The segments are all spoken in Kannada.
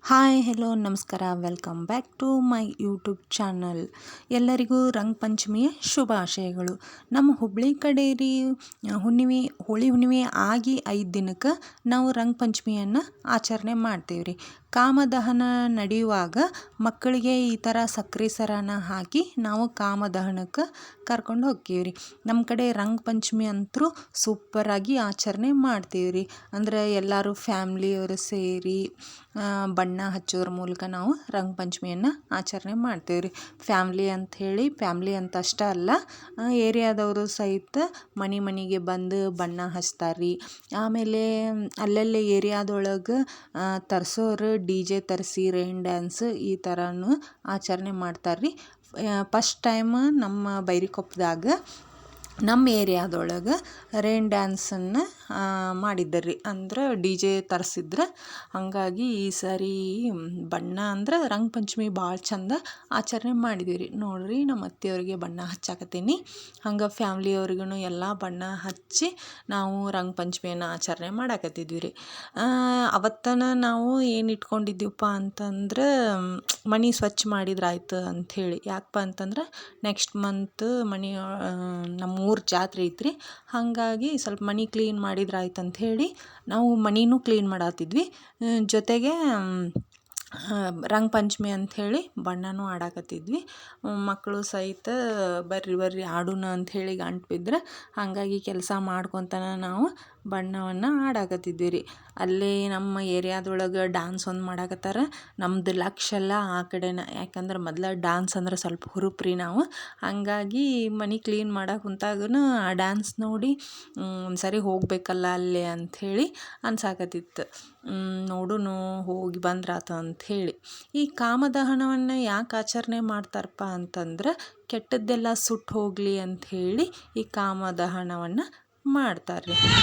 ಹಾಯ್ ಹೆಲೋ ನಮಸ್ಕಾರ welcome back to my YouTube channel. ಎಲ್ಲರಿಗೂ ರಂಗಪಂಚಮಿಯ ಶುಭಾಶಯಗಳು. ನಮ್ಮ ಹುಬ್ಬಳ್ಳಿ ಕಡೆ ರೀ ಹೋಳಿ ಹುಣ್ಣಿಮೆ ಆಗಿ 5 ದಿನಕ್ಕೆ ನಾವು ರಂಗಪಂಚಮಿಯನ್ನು ಆಚರಣೆ ಮಾಡ್ತೀವಿ ರೀ. ಕಾಮದಹನ ನಡೆಯುವಾಗ ಮಕ್ಕಳಿಗೆ ಈ ಥರ ಸಕ್ರೆ ಸರನ ಹಾಕಿ ನಾವು ಕಾಮದಹನಕ್ಕೆ ಕರ್ಕೊಂಡು ಹೋಗ್ತೀವಿ ರೀ. ನಮ್ಮ ಕಡೆ ರಂಗಪಂಚಮಿ ಅಂತೂ ಸೂಪರಾಗಿ ಆಚರಣೆ ಮಾಡ್ತೀವಿ ರೀ. ಅಂದರೆ ಎಲ್ಲರೂ ಫ್ಯಾಮ್ಲಿಯವರು ಸೇರಿ ಬಣ್ಣ ಹಚ್ಚೋದ್ರ ಮೂಲಕ ನಾವು ರಂಗಪಂಚಮಿಯನ್ನು ಆಚರಣೆ ಮಾಡ್ತೀವಿ ರೀ. ಫ್ಯಾಮ್ಲಿ ಅಂತ ಅಷ್ಟೇ ಅಲ್ಲ, ಏರಿಯಾದವರು ಸಹಿತ ಮನೆಗೆ ಬಂದು ಬಣ್ಣ ಹಚ್ತಾರೆ ರೀ. ಆಮೇಲೆ ಅಲ್ಲಲ್ಲೇ ಏರಿಯಾದೊಳಗೆ ತರಿಸೋರು DJ ತರಿಸಿ ರೈನ್ ಡ್ಯಾನ್ಸ್ ಈ ಥರನೂ ಆಚರಣೆ ಮಾಡ್ತಾರೆ ರೀ. ಫಸ್ಟ್ ಟೈಮ್ ನಮ್ಮ ಬೈರಿಕೊಪ್ಪದಾಗ ನಮ್ಮ ಏರಿಯಾದೊಳಗೆ ರೈನ್ ಡ್ಯಾನ್ಸನ್ನು ಮಾಡಿದ್ದಾರೆ ರೀ. ಅಂದ್ರೆ DJ ತರಿಸಿದ್ರೆ. ಹಾಗಾಗಿ ಈ ಸಾರಿ ಬಣ್ಣ ಅಂದ್ರೆ ರಂಗಪಂಚಮಿ ಭಾಳ ಚಂದ ಆಚರಣೆ ಮಾಡಿದ್ದೀವಿ ರೀ. ನೋಡಿರಿ, ನಮ್ಮ ಅತ್ತೆಯವ್ರಿಗೆ ಬಣ್ಣ ಹಚ್ಚಾಕತ್ತೀನಿ. ಹಂಗೆ ಫ್ಯಾಮ್ಲಿಯವ್ರಿಗೂ ಎಲ್ಲ ಬಣ್ಣ ಹಚ್ಚಿ ನಾವು ರಂಗಪಂಚಮಿಯನ್ನು ಆಚರಣೆ ಮಾಡಾಕತ್ತಿದ್ವಿ ರೀ. ಅವತ್ತನ ನಾವು ಏನು ಇಟ್ಕೊಂಡಿದ್ದೀವಪ್ಪ ಅಂತಂದ್ರೆ ಮನೆ ಸ್ವಚ್ಛ ಮಾಡಿದ್ರಾಯ್ತು ಅಂಥೇಳಿ. ಯಾಕಪ್ಪ ಅಂತಂದ್ರೆ ನೆಕ್ಸ್ಟ್ ಮಂತ್ ನಮ್ಮ ಊರ ಜಾತ್ರೆ ಐತ್ರಿ. ಹಾಗಾಗಿ ಸ್ವಲ್ಪ ಮನೆ ಕ್ಲೀನ್ ಮಾಡಿದ್ರಾಯ್ತು ಅಂಥೇಳಿ ನಾವು ಮನೆಯೂ ಕ್ಲೀನ್ ಮಾಡತ್ತಿದ್ವಿ. ಜೊತೆಗೆ ರಂಗಪಂಚಮಿ ಅಂಥೇಳಿ ಬಣ್ಣನೂ ಆಡಾಕತ್ತಿದ್ವಿ. ಮಕ್ಕಳು ಸಹಿತ ಬರ್ರಿ ಆಡೋಣ ಅಂಥೇಳಿ ಗಂಟು ಬಿದ್ದರೆ, ಹಾಗಾಗಿ ಕೆಲಸ ಮಾಡ್ಕೊತಾನೆ ನಾವು ಬಣ್ಣವನ್ನು ಆಡಾಕತ್ತಿದ್ವಿ ರೀ. ಅಲ್ಲೇ ನಮ್ಮ ಏರಿಯಾದೊಳಗೆ ಡ್ಯಾನ್ಸ್ ಒಂದು ಮಾಡಾಕತ್ತಾರ. ನಮ್ಮದು ಲಕ್ಷ ಎಲ್ಲ ಆ ಕಡೆನ. ಯಾಕಂದ್ರೆ ಮೊದಲ ಡ್ಯಾನ್ಸ್ ಅಂದ್ರೆ ಸ್ವಲ್ಪ ಹುರುಪ್ರಿ ನಾವು. ಹಾಗಾಗಿ ಮನೆ ಕ್ಲೀನ್ ಮಾಡಕ್ಕೆ ಕುಂತಾಗೂ ಆ ಡ್ಯಾನ್ಸ್ ನೋಡಿ ಒಂದು ಸರಿ ಹೋಗಬೇಕಲ್ಲ ಅಲ್ಲೇ ಅಂಥೇಳಿ ಅನ್ಸಾಕತ್ತಿತ್ತು. ನೋಡೋಣ ಹೋಗಿ ಬಂದ್ರಾತು ಅಂಥೇಳಿ. ಈ ಕಾಮದಹನವನ್ನು ಯಾಕೆ ಆಚರಣೆ ಮಾಡ್ತಾರಪ್ಪ ಅಂತಂದ್ರೆ ಕೆಟ್ಟದ್ದೆಲ್ಲ ಸುಟ್ಟು ಹೋಗಲಿ ಅಂಥೇಳಿ ಈ ಕಾಮದಹನವನ್ನು ಮಾಡ್ತಾರೆ ರೀ.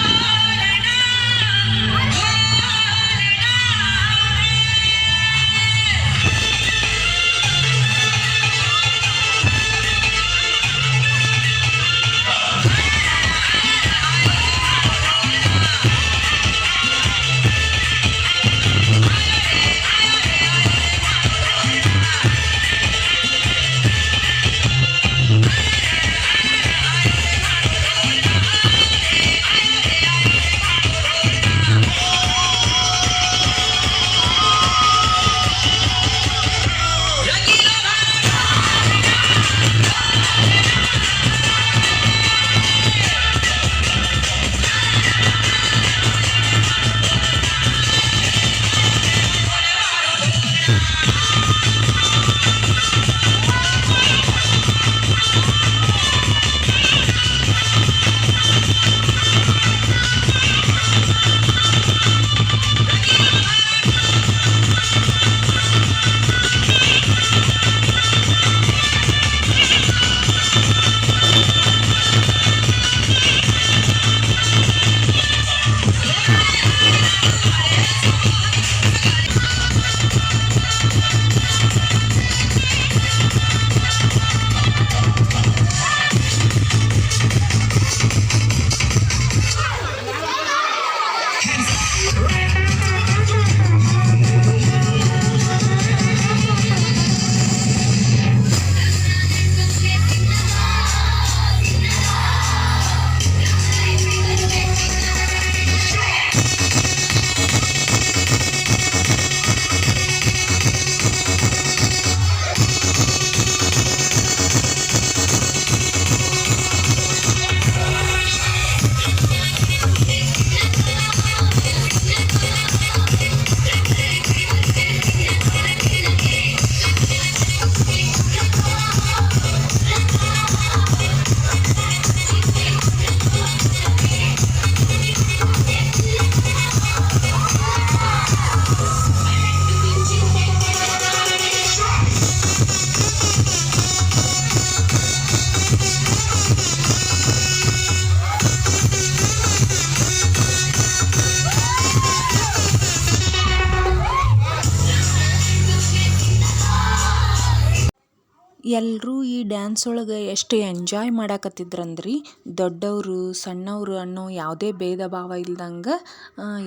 ಎಲ್ಲರೂ ಈ ಡ್ಯಾನ್ಸ್ ಒಳಗೆ ಎಷ್ಟು ಎಂಜಾಯ್ ಮಾಡಾಕತ್ತಿದ್ರಂದ್ರಿ, ದೊಡ್ಡವರು ಸಣ್ಣವರು ಅನ್ನೋ ಯಾವುದೇ ಭೇದ ಭಾವ ಇಲ್ದಂಗೆ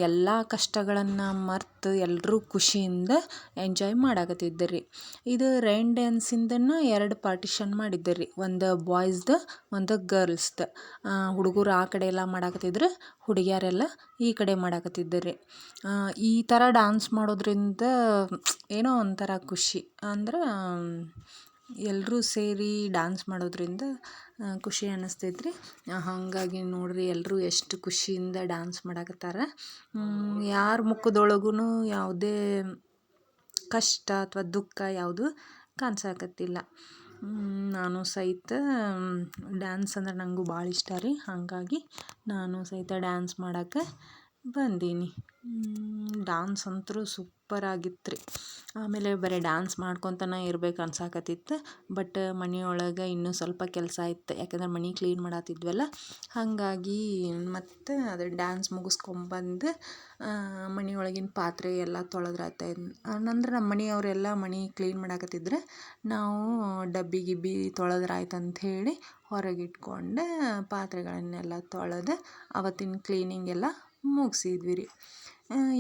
ಎಲ್ಲ ಕಷ್ಟಗಳನ್ನು ಮರ್ತು ಎಲ್ಲರೂ ಖುಷಿಯಿಂದ ಎಂಜಾಯ್ ಮಾಡಾಕತ್ತಿದ್ದರಿ. ಇದು ರೈನ್ ಡ್ಯಾನ್ಸಿಂದನ್ನು 2 ಪಾರ್ಟಿಷನ್ ಮಾಡಿದ್ದರಿ, ಒಂದು ಬಾಯ್ಸ್ದು ಒಂದು ಗರ್ಲ್ಸ್ದು. ಹುಡುಗರು ಆ ಕಡೆ ಎಲ್ಲ ಮಾಡಾಕತ್ತಿದ್ರು, ಹುಡುಗಿಯರೆಲ್ಲ ಈ ಕಡೆ ಮಾಡಾಕತ್ತಿದ್ದರಿ. ಈ ಥರ ಡ್ಯಾನ್ಸ್ ಮಾಡೋದ್ರಿಂದ ಏನೋ ಒಂಥರ ಖುಷಿ, ಅಂದ್ರೆ ಎಲ್ಲರೂ ಸೇರಿ ಡ್ಯಾನ್ಸ್ ಮಾಡೋದ್ರಿಂದ ಖುಷಿ ಅನ್ನಿಸ್ತೈತ್ರಿ. ಹಾಗಾಗಿ ನೋಡ್ರಿ ಎಲ್ಲರೂ ಎಷ್ಟು ಖುಷಿಯಿಂದ ಡ್ಯಾನ್ಸ್ ಮಾಡಾಕತ್ತಾರ. ಯಾರ ಮುಖದೊಳಗೂ ಯಾವುದೇ ಕಷ್ಟ ಅಥವಾ ದುಃಖ ಯಾವುದು ಕಾಣಿಸಾಕತ್ತಿಲ್ಲ. ನಾನು ಸಹಿತ ಡ್ಯಾನ್ಸ್ ಅಂದ್ರೆ ನನಗೂ ಭಾಳ ಇಷ್ಟ ರೀ, ಹಾಗಾಗಿ ನಾನು ಸಹಿತ ಡ್ಯಾನ್ಸ್ ಮಾಡಕ್ಕೆ ಬಂದೀನಿ. ಡ್ಯಾನ್ಸ್ ಅಂತೂ ಸೂಪರ್ ಆಗಿತ್ತು ರೀ. ಆಮೇಲೆ ಬರೀ ಡ್ಯಾನ್ಸ್ ಮಾಡ್ಕೊತನೇ ಇರ್ಬೇಕು ಅನ್ಸಾಕತ್ತಿತ್ತು. ಬಟ್ ಮನೆಯೊಳಗೆ ಇನ್ನೂ ಸ್ವಲ್ಪ ಕೆಲಸ ಇತ್ತು, ಯಾಕಂದ್ರೆ ಮನೆ ಕ್ಲೀನ್ ಮಾಡತ್ತಿದ್ವಲ್ಲ, ಹಾಗಾಗಿ ಮತ್ತು ಅದು ಡ್ಯಾನ್ಸ್ ಮುಗಿಸ್ಕೊಂಬಂದು ಮನೆಯೊಳಗಿನ ಪಾತ್ರೆ ಎಲ್ಲ ತೊಳೆದ್ರಾಯ್ತು. ಅಂದ್ರೆ ನಮ್ಮ ಮನೆಯವರೆಲ್ಲ ಮನೆ ಕ್ಲೀನ್ ಮಾಡಾಕತ್ತಿದ್ರೆ ನಾವು ಡಬ್ಬಿ ಗಿಬ್ಬಿ ತೊಳೆದ್ರಾಯ್ತು ಅಂಥೇಳಿ ಹೊರಗಿಟ್ಕೊಂಡು ಪಾತ್ರೆಗಳನ್ನೆಲ್ಲ ತೊಳೆದು ಅವತ್ತಿನ ಕ್ಲೀನಿಂಗ್ ಎಲ್ಲ ಮುಗಿಸಿದ್ವಿ ರೀ.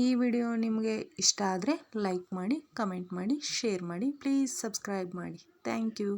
ಈ ವಿಡಿಯೋ ನಿಮಗೆ ಇಷ್ಟ ಆದರೆ ಲೈಕ್ ಮಾಡಿ, ಕಮೆಂಟ್ ಮಾಡಿ, ಶೇರ್ ಮಾಡಿ, ಪ್ಲೀಸ್ ಸಬ್ಸ್ಕ್ರೈಬ್ ಮಾಡಿ. Thank you.